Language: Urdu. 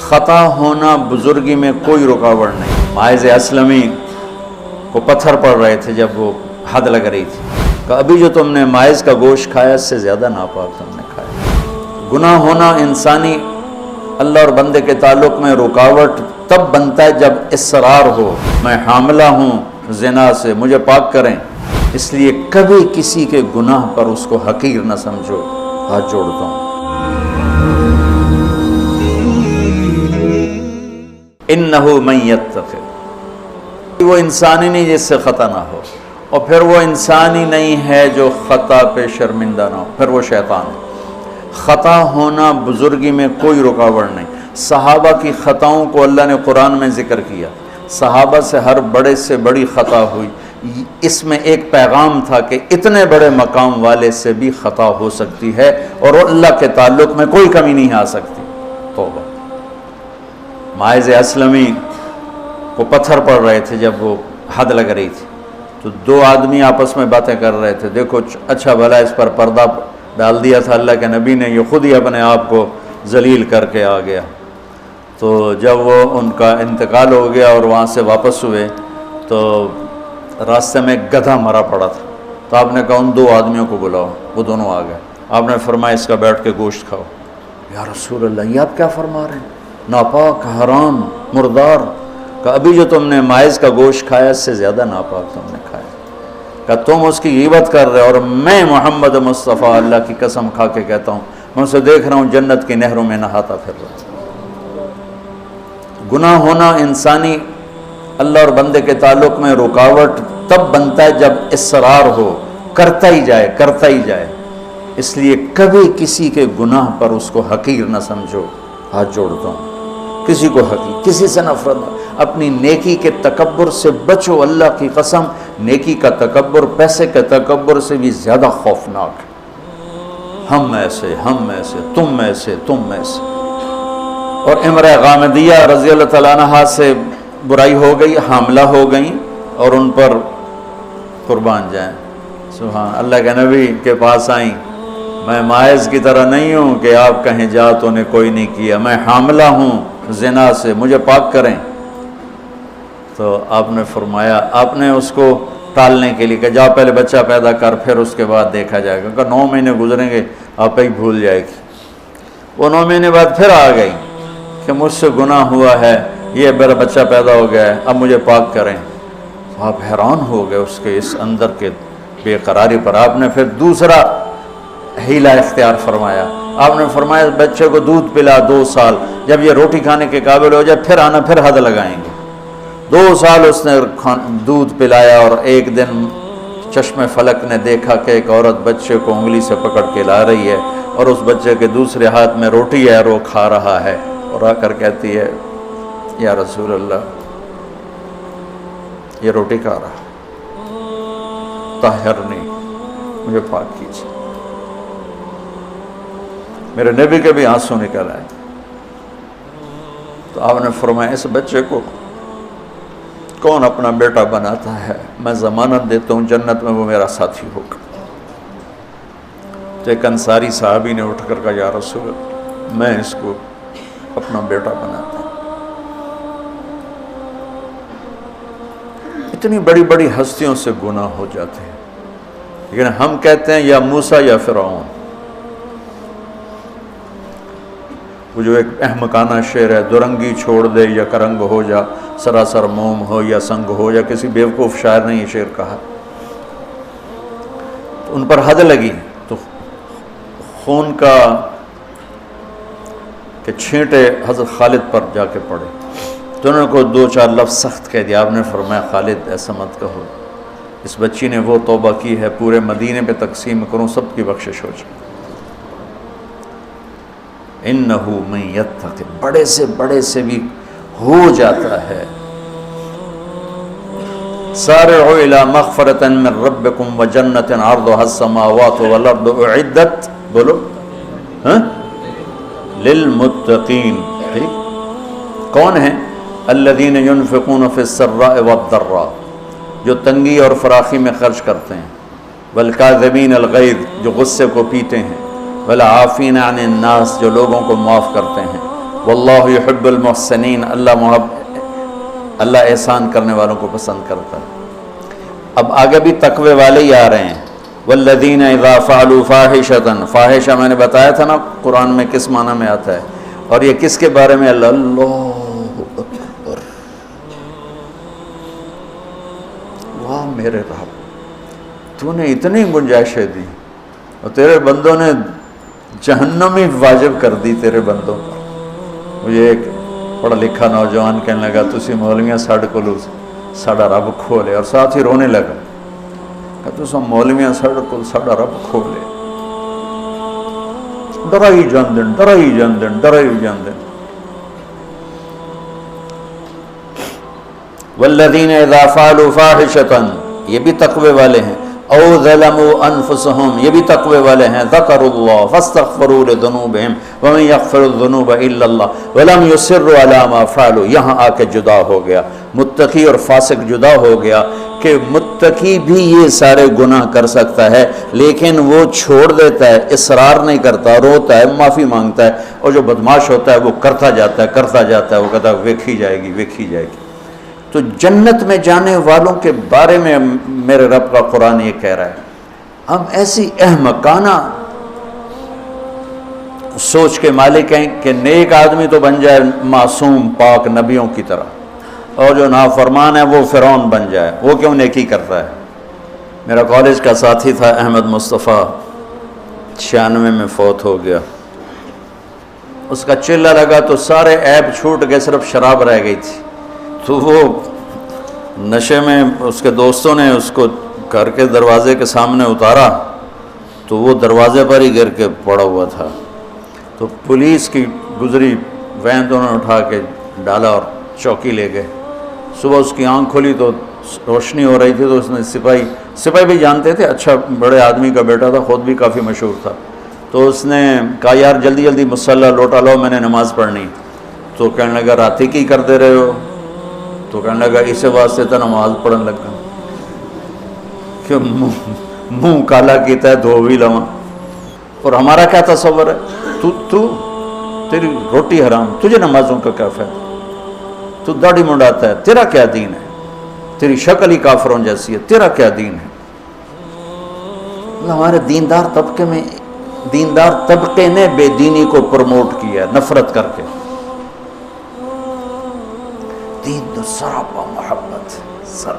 خطا ہونا بزرگی میں کوئی رکاوٹ نہیں۔ ماعز اسلمی کو پتھر پڑ رہے تھے جب وہ حد لگ رہی تھی کہ ابھی جو تم نے ماعز کا گوشت کھایا اس سے زیادہ ناپاک تم نے کھایا۔ گناہ ہونا انسانی اللہ اور بندے کے تعلق میں رکاوٹ تب بنتا ہے جب اصرار ہو، میں حاملہ ہوں زنا سے، مجھے پاک کریں، اس لیے کبھی کسی کے گناہ پر اس کو حقیر نہ سمجھو۔ ہاتھ جوڑتا ہوں۔ انہو من یتق، وہ انسان ہی نہیں جس سے خطا نہ ہو، اور پھر وہ انسان ہی نہیں ہے جو خطا پہ شرمندہ نہ ہو، پھر وہ شیطان ہے۔ خطا ہونا بزرگی میں کوئی رکاوٹ نہیں۔ صحابہ کی خطاؤں کو اللہ نے قرآن میں ذکر کیا، صحابہ سے ہر بڑے سے بڑی خطا ہوئی، اس میں ایک پیغام تھا کہ اتنے بڑے مقام والے سے بھی خطا ہو سکتی ہے اور اللہ کے تعلق میں کوئی کمی نہیں آ سکتی۔ توبہ۔ ماعز اسلمی کو پتھر پڑ رہے تھے جب وہ حد لگ رہی تھی، تو دو آدمی آپس میں باتیں کر رہے تھے، دیکھو اچھا بھلا اس پر پردہ ڈال دیا تھا اللہ کے نبی نے، یہ خود ہی اپنے آپ کو ذلیل کر کے آ گیا۔ تو جب وہ ان کا انتقال ہو گیا اور وہاں سے واپس ہوئے تو راستے میں ایک گدھا مرا پڑا تھا، تو آپ نے کہا ان دو آدمیوں کو بلاؤ، وہ دونوں آ گئے۔ آپ نے فرمایا اس کا بیٹھ کے گوشت کھاؤ۔ یا رسول اللہ، یہ آپ کیا فرما رہے ہیں؟ ناپاک، حرام، مردار۔ کہ ابھی جو تم نے ماعز کا گوشت کھایا اس سے زیادہ ناپاک تم نے کھایا۔ کہ تم اس کی غیبت کر رہے ہو، اور میں محمد مصطفیٰ اللہ کی قسم کھا کے کہتا ہوں میں اسے دیکھ رہا ہوں جنت کی نہروں میں نہاتا پھر رہا ہوں۔ گناہ ہونا انسانی اللہ اور بندے کے تعلق میں رکاوٹ تب بنتا ہے جب اصرار ہو، کرتا ہی جائے کرتا ہی جائے، اس لیے کبھی کسی کے گناہ پر اس کو حقیر نہ سمجھو۔ ہاتھ جوڑتا ہوں۔ کسی کو حقیر، کسی سے نفرت نہ، اپنی نیکی کے تکبر سے بچو۔ اللہ کی قسم، نیکی کا تکبر پیسے کے تکبر سے بھی زیادہ خوفناک ہے۔ ہم ایسے، ہم ایسے، تم ایسے، تم ایسے۔ اور امرأہ غامدیہ رضی اللہ تعالیٰ عنہا سے برائی ہو گئی، حاملہ ہو گئیں، اور ان پر قربان جائیں سبحان اللہ کے نبی کے پاس آئیں، میں ماعز کی طرح نہیں ہوں کہ آپ کہیں جا تو نے کوئی نہیں کیا، میں حاملہ ہوں زنا سے، مجھے پاک کریں۔ تو آپ نے فرمایا، آپ نے اس کو ٹالنے کے لیے کہ جا پہلے بچہ پیدا کر پھر اس کے بعد دیکھا جائے گا، کہ 9 مہینے گزریں گے آپ ہی بھول جائے گی۔ وہ 9 مہینے بعد پھر آ گئی کہ مجھ سے گناہ ہوا ہے، یہ میرا بچہ پیدا ہو گیا ہے، اب مجھے پاک کریں۔ آپ حیران ہو گئے اس کے اس اندر کے بے قراری پر۔ آپ نے پھر دوسرا ہیلہ اختیار فرمایا، آپ نے فرمایا بچے کو دودھ پلا 2 سال، جب یہ روٹی کھانے کے قابل ہو جائے پھر آنا، پھر حد لگائیں گے۔ 2 سال اس نے دودھ پلایا، اور ایک دن چشم فلک نے دیکھا کہ ایک عورت بچے کو انگلی سے پکڑ کے لا رہی ہے، اور اس بچے کے دوسرے ہاتھ میں روٹی ہے اور وہ کھا رہا ہے، اور آ کر کہتی ہے یا رسول اللہ یہ روٹی کھا رہا، طہرنی، مجھے پاک کیجیے۔ میرے نبی کے بھی آنسو نکل آئے۔ تو آپ نے فرمایا اس بچے کو کون اپنا بیٹا بناتا ہے، میں ضمانت دیتا ہوں جنت میں وہ میرا ساتھی ہوگا۔ تو ایک انصاری صحابی نے اٹھ کر کہا یا رسول اللہ میں اس کو اپنا بیٹا بناتا ہوں۔ اتنی بڑی بڑی ہستیوں سے گناہ ہو جاتے ہیں، لیکن ہم کہتے ہیں یا موسیٰ یا فرعون۔ وہ جو ایک احمقانہ شعر ہے، دورنگی چھوڑ دے یا کرنگ ہو جا، سراسر موم ہو یا سنگ ہو، یا کسی بیوقوف شاعر نے یہ شعر کہا۔ تو ان پر حد لگی تو خون کا کہ چھینٹے حضرت خالد پر جا کے پڑے، تو انہوں نے کو 2-4 لفظ سخت کہہ دیا۔ آپ نے فرمایا خالد ایسا مت کہو، اس بچی نے وہ توبہ کی ہے پورے مدینے پہ تقسیم کروں سب کی بخشش ہو جائے۔ انہو من یتق، بڑے سے بڑے سے بھی ہو جاتا ہے۔ سارعوا الی مغفرۃ من ربکم وجنۃ عرضها السماوات والارض اعدت، بولو للمتقین۔ کون ہیں؟ الذین ينفقون فی السراء والضراء، جو تنگی اور فراخی میں خرچ کرتے ہیں، والکاظمین الغیظ، جو غصے کو پیتے ہیں، والعافین عن الناس، جو لوگوں کو معاف کرتے ہیں، واللہ یحب المحسنین، اللہ احسان کرنے والوں کو پسند کرتا ہے۔ اب آگے بھی تقوی والے ہی آ رہے ہیں۔ والذین اذا فعلوا فاحشۃ، فاحشہ میں نے بتایا تھا نا قرآن میں کس معنی میں آتا ہے، اور یہ کس کے بارے میں؟ اللہ اکبر، واہ میرے رب، تو نے اتنی گنجائشیں دی اور تیرے بندوں نے جہنم ہی واجب کر دی تیرے بندوں پر۔ مجھے ایک پڑھا لکھا نوجوان کہنے لگا تسی مولویاں ساڈے کولوں ساڈا رب کھولے، اور ساتھ ہی رونے لگا کہ تساں مولویاں ساڈے کول ساڈا رب کھولے، ڈرائی جاندن ڈرائی جاندن ڈرائی جاندن۔ والذین اذا فعلوا فاحشۃ، یہ بھی تقوی والے ہیں، او ظلموا انفسهم، یہ بھی تقوی والے ہیں، ذکروا اللہ فاستغفروا لذنوبہم ومن یغفر الذنوب الا اللہ ولم یصروا علی ما فعلوا۔ یہاں آ کے جدا ہو گیا، متقی اور فاسق جدا ہو گیا کہ متقی بھی یہ سارے گناہ کر سکتا ہے لیکن وہ چھوڑ دیتا ہے، اصرار نہیں کرتا، روتا ہے، معافی مانگتا ہے، اور جو بدماش ہوتا ہے وہ کرتا جاتا ہے، وہ کہتا ہے ویکھی جائے گی ویکھی جائے گی۔ تو جنت میں جانے والوں کے بارے میں میرے رب کا قرآن یہ کہہ رہا ہے، ہم ایسی احمقانہ سوچ کے مالک ہیں کہ نیک آدمی تو بن جائے معصوم پاک نبیوں کی طرح، اور جو نافرمان ہے وہ فرعون بن جائے، وہ کیوں نیکی کرتا ہے؟ میرا کالج کا ساتھی تھا احمد مصطفیٰ، 96 میں فوت ہو گیا۔ اس کا چلہ لگا تو سارے عیب چھوٹ گئے، صرف شراب رہ گئی تھی، تو وہ نشے میں اس کے دوستوں نے اس کو گھر کے دروازے کے سامنے اتارا تو وہ دروازے پر ہی گر کے پڑا ہوا تھا۔ تو پولیس کی گزری وین تو انہوں نے اٹھا کے ڈالا اور چوکی لے گئے۔ صبح اس کی آنکھ کھلی تو روشنی ہو رہی تھی، تو اس نے سپاہی بھی جانتے تھے، اچھا بڑے آدمی کا بیٹا تھا، خود بھی کافی مشہور تھا، تو اس نے کہا یار جلدی جلدی مصلی لوٹا لو، میں نے نماز پڑھنی۔ تو کہنے لگا راتی کی کر دے رہے ہو؟ تو کہنے لگا اسے واسطے تو نماز پڑھن لگا کہ منہ کالا کیتا ہے دھو بھی لواں۔ اور ہمارا کیا تصور ہے، تیری روٹی حرام، تجھے نمازوں کا کیا فائدہ، تو داڑھی منڈاتا ہے، تیرا کیا دین ہے، تیری شکل ہی کافروں جیسی ہے، تیرا کیا دین ہے۔ ہمارے دیندار طبقے نے بے دینی کو پروموٹ کیا نفرت کر کے۔ دین تو سراپا محبت سر